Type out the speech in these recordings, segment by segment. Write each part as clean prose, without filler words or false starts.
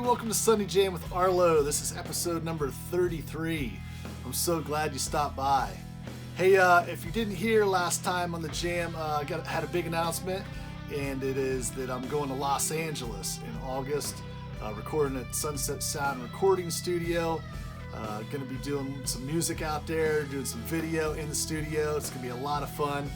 welcome to Sunday Jam with Arlo. This is episode number 33. I'm so glad you stopped by. Hey, if you didn't hear last time on the Jam, I had a big announcement, and it is that I'm going to Los Angeles in August, recording at Sunset Sound Recording Studio. Going to be doing some music out there, doing some video in the studio. It's going to be a lot of fun.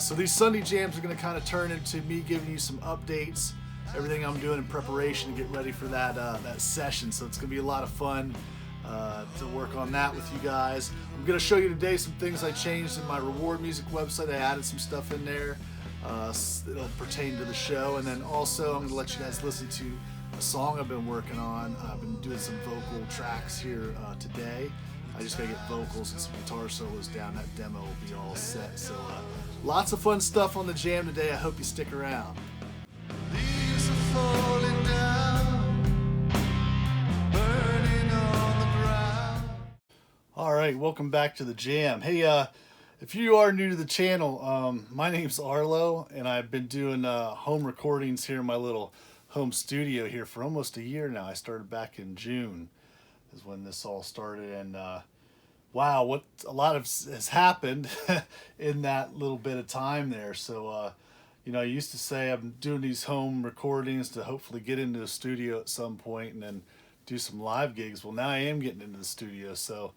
So these Sunday Jams are going to kind of turn into me giving you some updates, everything I'm doing in preparation to get ready for that session. So it's going to be a lot of fun to work on that with you guys. I'm going to show you today some things I changed in my Reward Music website. I added some stuff in there that'll pertain to the show. And then also I'm going to let you guys listen to a song I've been working on. I've been doing some vocal tracks here today. I just gotta get vocals and some guitar solos down. That demo will be all set. So lots of fun stuff on the Jam today. I hope you stick around. Leaves are falling down, burning on the ground. All right, welcome back to the Jam. Hey, if you are new to the channel, my name's Arlo, and I've been doing home recordings here in my little home studio here for almost a year now. I started back in June is when this all started, and wow, what a lot has happened in that little bit of time there. So you know, I used to say I'm doing these home recordings to hopefully get into the studio at some point and then do some live gigs. Well, now I am getting into the studio, so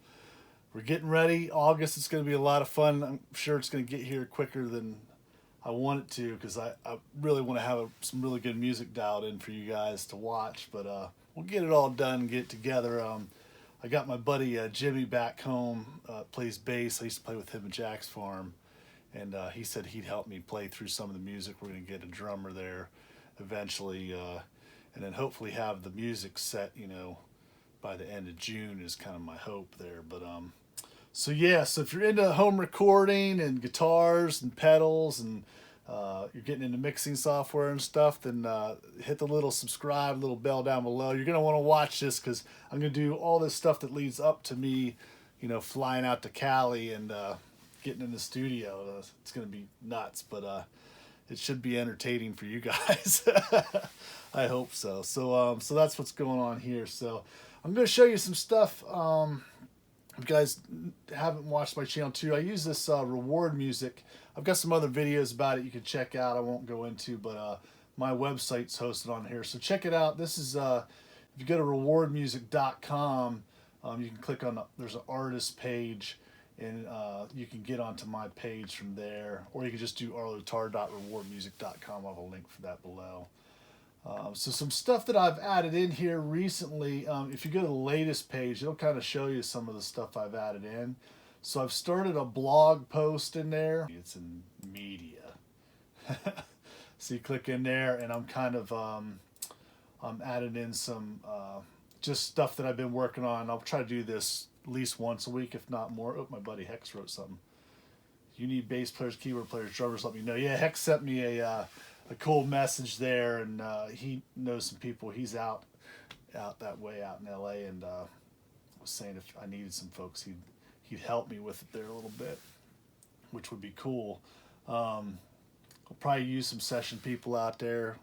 we're getting ready. August, it's going to be a lot of fun. I'm sure it's going to get here quicker than I want it to, because I really want to have some really good music dialed in for you guys to watch. But we'll get it all done, get it together. I got my buddy Jimmy back home, plays bass. I used to play with him at Jack's Farm, and he said he'd help me play through some of the music. We're going to get a drummer there eventually, and then hopefully have the music set, you know, by the end of June is kind of my hope there. But so yeah, so if you're into home recording and guitars and pedals, and you're getting into mixing software and stuff, then hit the little subscribe, little bell down below. You're going to want to watch this, because I'm going to do all this stuff that leads up to me, you know, flying out to Cali and getting in the studio. It's going to be nuts, but it should be entertaining for you guys. I hope so. So that's what's going on here. So I'm going to show you some stuff. If you guys haven't watched my channel too, I use this Reward Music. I've got some other videos about it you can check out. I won't go into, but my website's hosted on here, so check it out. This is if you go to rewardmusic.com, you can click on there's an artist page, and you can get onto my page from there, or you can just do arlotar.rewardmusic.com. I'll have a link for that below. So some stuff that I've added in here recently, if you go to the latest page, it'll kind of show you some of the stuff I've added in. So I've started a blog post in there. It's in media. So you click in there, and I'm kind of I'm adding in some just stuff that I've been working on. I'll try to do this at least once a week, if not more. Oh, my buddy Hex wrote something. You need bass players, keyboard players, drummers, let me know. Yeah, Hex sent me a cool message there, and he knows some people. He's out that way, out in LA, and was saying if I needed some folks, he'd help me with it there a little bit, which would be cool. I'll probably use some session people out there.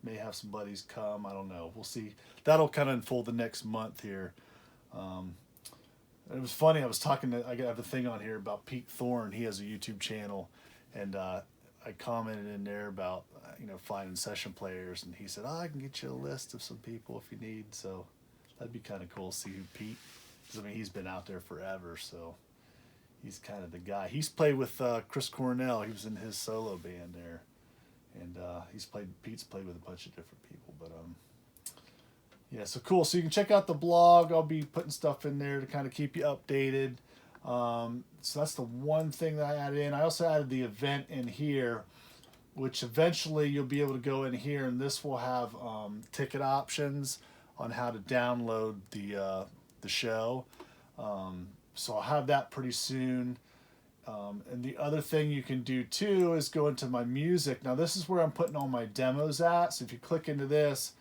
May have some buddies come. I don't know. We'll see. That'll kind of unfold the next month here. It was funny. I was talking to. I have a thing on here about Pete Thorne. He has a YouTube channel, and I commented in there about you know, finding session players, and he said, "Oh, I can get you a list of some people if you need." So that'd be kind of cool to see who Pete, because I mean, he's been out there forever, so he's kind of the guy. He's played with Chris Cornell. He was in his solo band there, and Pete's played with a bunch of different people. But yeah, so cool. So you can check out the blog. I'll be putting stuff in there to kind of keep you updated. So that's the one thing that I added in. I also added the event in here, which eventually you'll be able to go in here, and this will have ticket options on how to download the show. So I'll have that pretty soon. And the other thing you can do too is go into my music. Now this is where I'm putting all my demos at. So if you click into this,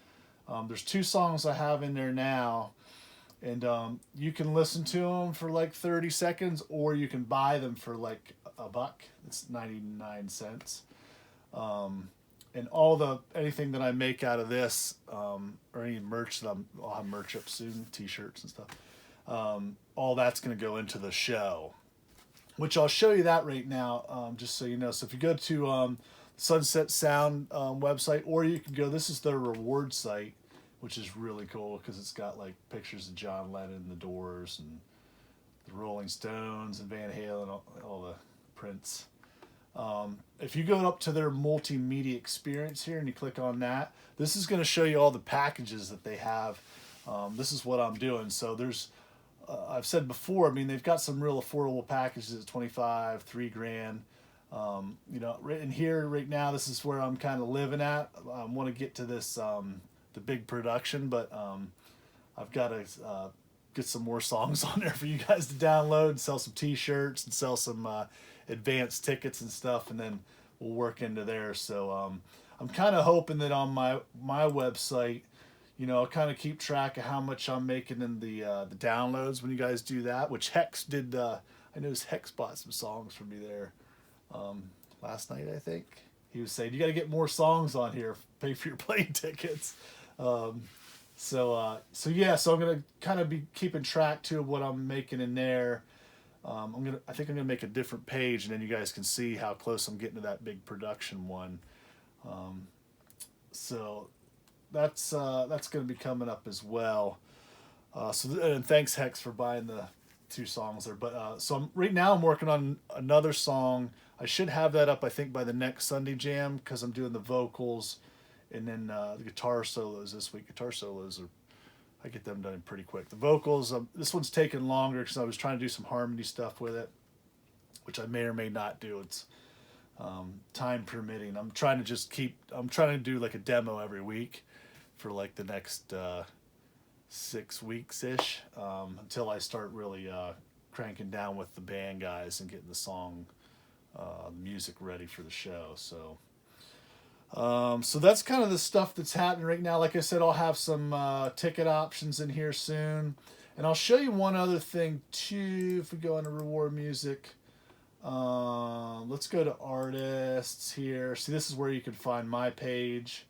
there's 2 songs I have in there now. And you can listen to them for like 30 seconds, or you can buy them for like $1. It's 99 cents. And anything that I make out of this, or any merch I'll have merch up soon, t-shirts and stuff. All that's going to go into the show, which I'll show you that right now, just so you know. So if you go to Sunset Sound website, or you can go, this is their reward site, which is really cool because it's got like pictures of John Lennon, the Doors, and the Rolling Stones, and Van Halen, all the Prince. If you go up to their multimedia experience here and you click on that, this is going to show you all the packages that they have. This is what I'm doing. So there's, I've said before, I mean, they've got some real affordable packages at 25, $3,000. You know, right in here right now, this is where I'm kind of living at. I want to get to this, the big production, but I've got to get some more songs on there for you guys to download and sell some t-shirts and sell some advanced tickets and stuff, and then we'll work into there. So I'm kind of hoping that on my website, you know, I'll kind of keep track of how much I'm making in the downloads when you guys do that, which Hex did. I noticed Hex bought some songs for me there last night, I think. He was saying, you got to get more songs on here, pay for your plane tickets. So yeah, so I'm going to kind of be keeping track to what I'm making in there. I think I'm gonna make a different page, and then you guys can see how close I'm getting to that big production one. So that's gonna be coming up as well. And thanks Hex for buying the 2 songs there. But so right now I'm working on another song. I should have that up, I think, by the next Sunday Jam, because I'm doing the vocals, and then the guitar solos this week. Guitar solos I get them done pretty quick. The vocals, this one's taking longer because I was trying to do some harmony stuff with it, which I may or may not do. It's time permitting. I'm trying to do like a demo every week for like the next 6 weeks-ish, until I start really cranking down with the band guys and getting the song music ready for the show. So that's kind of the stuff that's happening right now. Like I said, I'll have some ticket options in here soon. And I'll show you one other thing too. If we go into reward music, let's go to artists here. See, this is where you can find my page.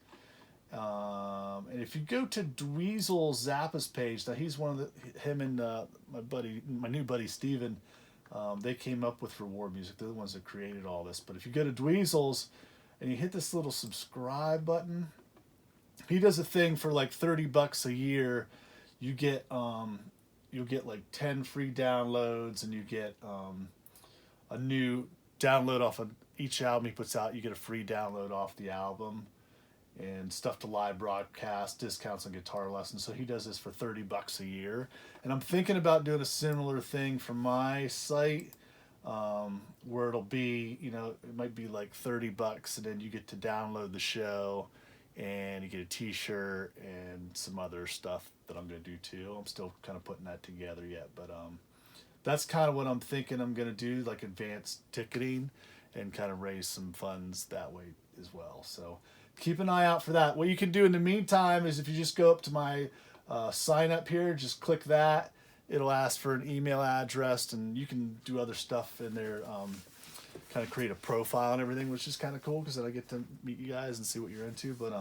And if you go to Dweezil Zappa's page, now he's one of him and my new buddy Steven, they came up with reward music. They're the ones that created all this. But if you go to Dweezil's, and you hit this little subscribe button, he does a thing for like $30 a year. You get you'll get like 10 free downloads, and you get a new download off of each album he puts out. You get a free download off the album, and stuff to live broadcast, discounts on guitar lessons. So he does this for $30 a year. And I'm thinking about doing a similar thing for my site, where it'll be, you know, it might be like $30, and then you get to download the show, and you get a t-shirt and some other stuff that I'm going to do too. I'm still kind of putting that together yet, but that's kind of what I'm thinking I'm going to do, like advanced ticketing, and kind of raise some funds that way as well. So keep an eye out for that. What you can do in the meantime is, if you just go up to my sign up here, just click that. It'll ask for an email address, and you can do other stuff in there, kind of create a profile and everything, which is kind of cool because then I get to meet you guys and see what you're into. But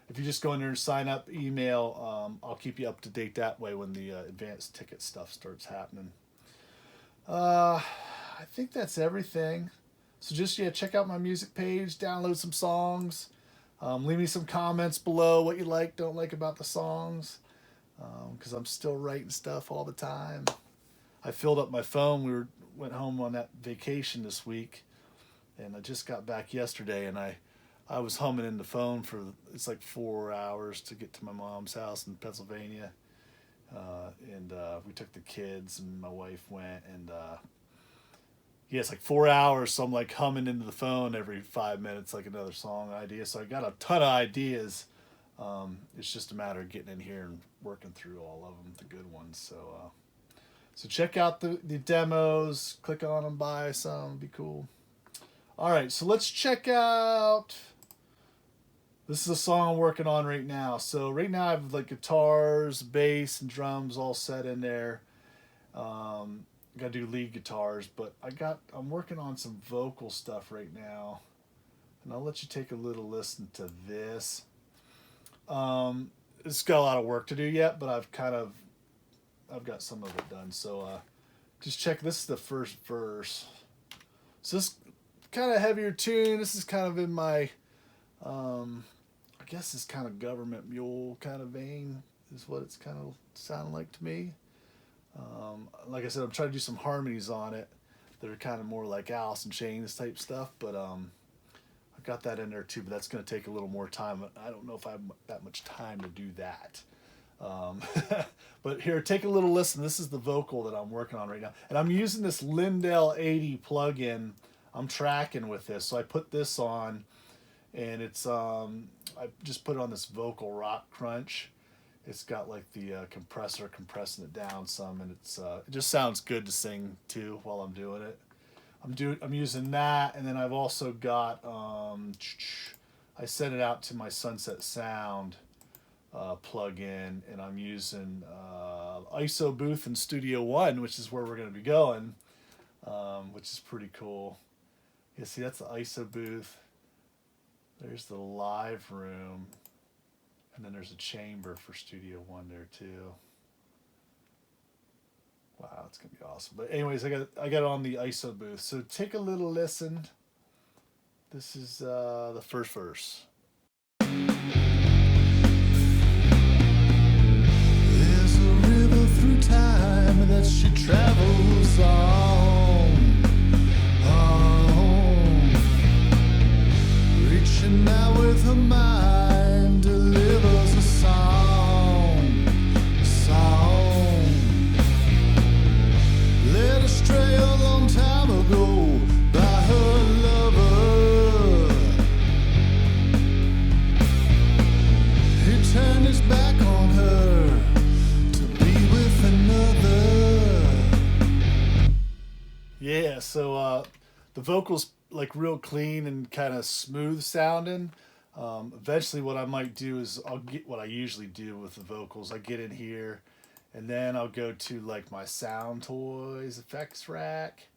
if you just go in there and sign up, email, I'll keep you up to date that way when the advanced ticket stuff starts happening. I think that's everything. So just, yeah, check out my music page, download some songs, leave me some comments below what you like, don't like about the songs. Because I'm still writing stuff all the time. I filled up my phone. We went home on that vacation this week, and I just got back yesterday, and I was humming in the phone for, it's like 4 hours to get to my mom's house in Pennsylvania, and we took the kids, and my wife went, and yeah, it's like 4 hours, so I'm like humming into the phone every 5 minutes, like another song idea. So I got a ton of ideas. It's just a matter of getting in here and working through all of them, the good ones. So check out the demos, click on them, buy some, it'd be cool. All right, so let's check out, this is a song I'm working on right now. So right now I have like guitars, bass, and drums all set in there. Gotta do lead guitars, but I'm working on some vocal stuff right now. and I'll let you take a little listen to this. It's got a lot of work to do yet, but I've got some of it done. So just check. This is the first verse. So this kind of heavier tune. This is kind of in my, I guess it's kind of government mule kind of vein is what it's kind of sounding like to me. Like I said, I'm trying to do some harmonies on it that are kind of more like Alice in Chains type stuff, but I've got that in there too, but that's going to take a little more time. I don't know if I have that much time to do that. But here, take a little listen. This is the vocal that I'm working on right now. And I'm using this Lindell 80 plugin. I'm tracking with this. So I put this on, and it's I just put it on this vocal rock crunch. It's got like the compressor compressing it down some, and it just sounds good to sing to while I'm doing it. I'm using that, and then I've also got I sent it out to my Sunset Sound plug-in, and I'm using ISO booth in Studio One, which is where we're going to be going, which is pretty cool. You see, that's the ISO booth. There's the live room, and then there's a chamber for Studio One there too. Wow, it's gonna be awesome. But anyways, I got it on the ISO booth. So take a little listen. This is the first verse. There's a river through time that she travels on, reaching out with her mind, delivers a song, led astray a long time ago by her lover. He turned his back on her to be with another. Yeah, so the vocals like real clean and kind of smooth sounding. Eventually what I might do is I'll get what I usually do with the vocals. I get in here, and then I'll go to like my Soundtoys effects rack,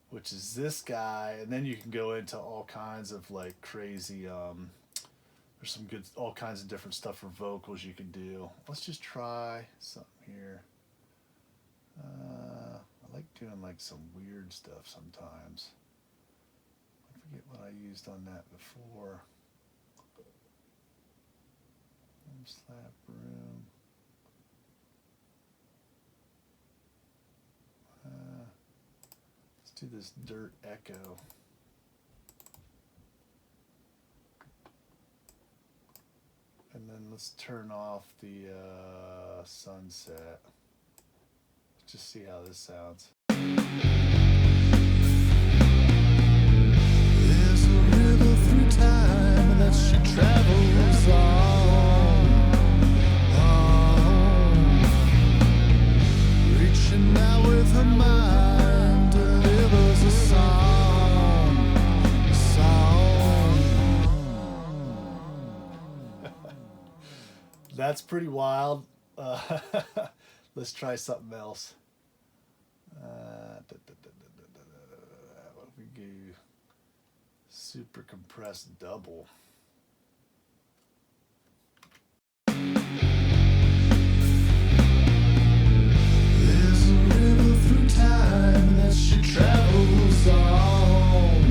which is this guy, and then you can go into all kinds of like crazy, there's some good, all kinds of different stuff for vocals you can do. Let's just try something here. I like doing like some weird stuff sometimes. I forget what I used on that before. Slap room. Let's do this dirt echo. And then let's turn off the sunset. Let's just see how this sounds. There's a river through time that she travels on, reaching out with her mind, delivers a song. That's pretty wild. Let's try something else. What if we do super compressed double? There's a river through time that she travels on,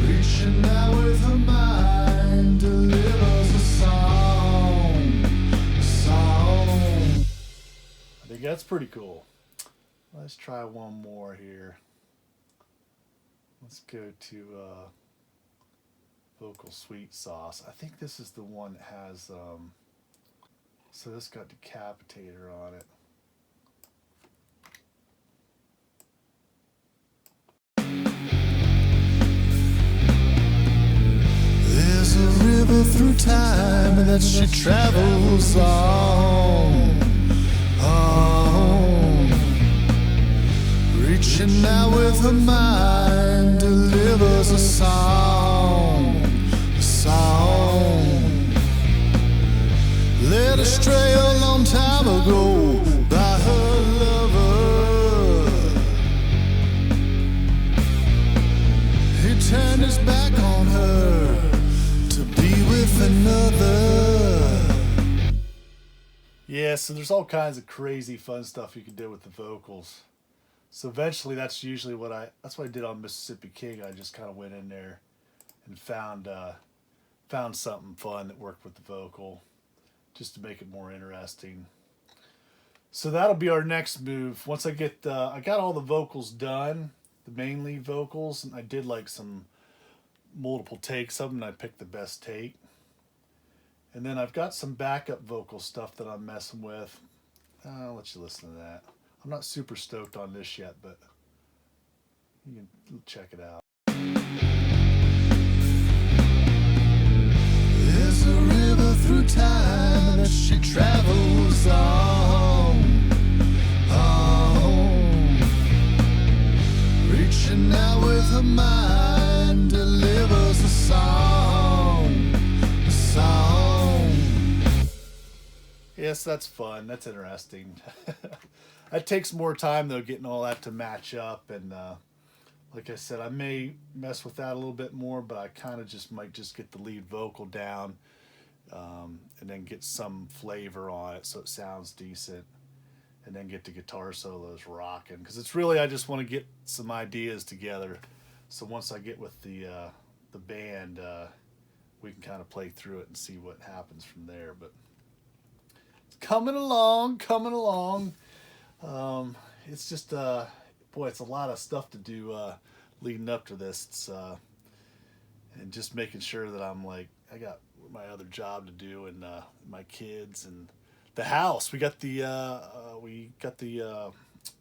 reaching out with her mind, delivers a song. I think that's pretty cool. Let's try one more here. Let's go to Vocal Sweet Sauce. I think this is the one that has, so this got Decapitator on it. There's a river through time that she travels on, reaching out with her mind, delivers a song. Led astray a long time ago by her lover. back on her to be with another. Yeah, so there's all kinds of crazy fun stuff you can do with the vocals. So eventually that's usually that's what I did on Mississippi King. I just kind of went in there and found something fun that worked with the vocal just to make it more interesting. So that'll be our next move. Once I got all the vocals done, the main lead vocals, and I did like some multiple takes of them, and I picked the best take. And then I've got some backup vocal stuff that I'm messing with. I'll let you listen to that. I'm not super stoked on this yet, but you can check it out. There's a river through time that she travels on, reaching out with her mind, delivers a song. Yes, that's fun. That's interesting. That takes more time though, getting all that to match up, and like I said, I may mess with that a little bit more, but I kind of might get the lead vocal down, and then get some flavor on it so it sounds decent, and then get the guitar solos rocking. Because it's really, I just want to get some ideas together, so once I get with the band, we can kind of play through it and see what happens from there. But it's coming along. It's just boy, it's a lot of stuff to do leading up to this. It's and just making sure that I'm like, I got my other job to do, and my kids and the house. We got the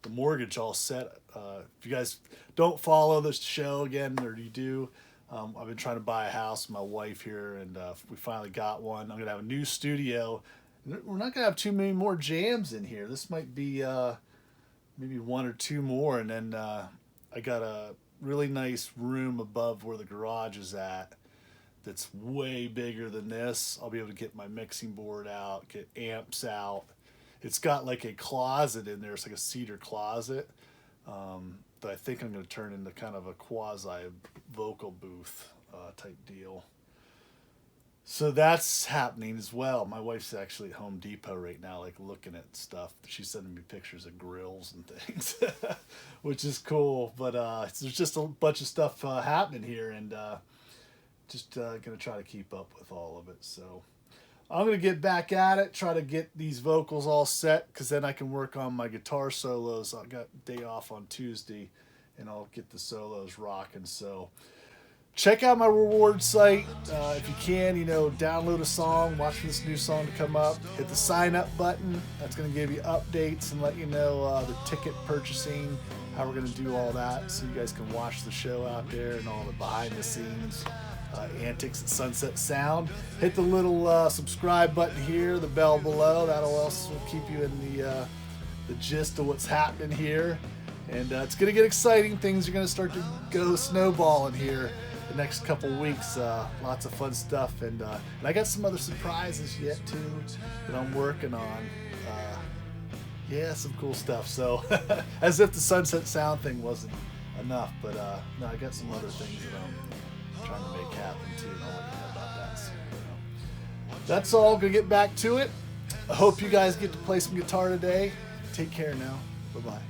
mortgage all set. If you guys don't follow this show again, or you do, I've been trying to buy a house with my wife here, and we finally got one. I'm gonna have a new studio. We're not gonna have too many more jams in here. This might be maybe one or two more, and then I got a really nice room above where the garage is at that's way bigger than this. I'll be able to get my mixing board out, get amps out. It's got like a closet in there. It's like a cedar closet that I think I'm going to turn into kind of a quasi vocal booth type deal. So that's happening as well. My wife's actually at Home Depot right now, like looking at stuff. She's sending me pictures of grills and things, which is cool. But there's just a bunch of stuff happening here, and just going to try to keep up with all of it. So I'm going to get back at it, try to get these vocals all set, because then I can work on my guitar solos. I got a day off on Tuesday, and I'll get the solos rocking. So check out my reward site. If you can, download a song, watch for this new song to come up. Hit the sign up button. That's going to give you updates and let you know the ticket purchasing, how we're going to do all that, so you guys can watch the show out there and all the behind the scenes antics at Sunset Sound. Hit the little subscribe button here, the bell below. That'll also keep you in the gist of what's happening here. And it's going to get exciting. Things are going to start to go snowballing here the next couple weeks. Lots of fun stuff, and I got some other surprises yet too that I'm working on. Some cool stuff. So as if the Sunset Sound thing wasn't enough, but no, I got some other things that I'm trying to make happen too, and I'll let you know about that soon. That's all. Gonna get back to it. I hope you guys get to play some guitar today. Take care now. Bye bye.